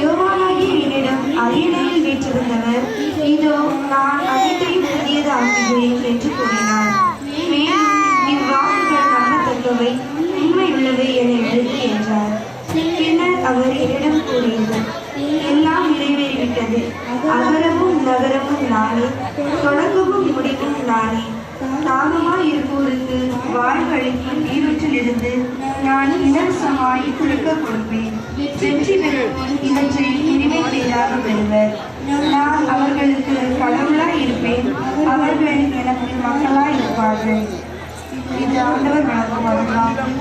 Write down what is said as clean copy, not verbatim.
யோவானாகிய என்னிடம் அரியணையில் வீற்றிருந்தவர், இதோ நான் அனைத்தையும் புதியதாக்குகிறேன் என்று கூறினார். மேலும் இவ்வாக்குகள் நம்பத்தக்கவை, உண்மையுள்ளவை என எழுது என்றார். பின்னர் அவர் என்னிடம் கூறியது, எல்லாம் நிறைவேறிவிட்டது. அகரமும் நகரமும் நானே, தொடக்கமும் முடிவும் நானே. தாகமாய் இருப்போருக்கு வாழ்வழிக்கும் நீரூற்றிலிருந்து நான் இலவசமாய் குடிக்க கொடுப்பேன். வெற்றி பெறுவோர் இவற்றை இனிமை பேராக பெறுவர். நான் அவர்களுக்கு கடவுளாய் இருப்பேன், அவர்கள் எனக்கு மக்களாய் இருப்பார்கள். இது ஆண்டவர் வழங்கும் அருளாகும்.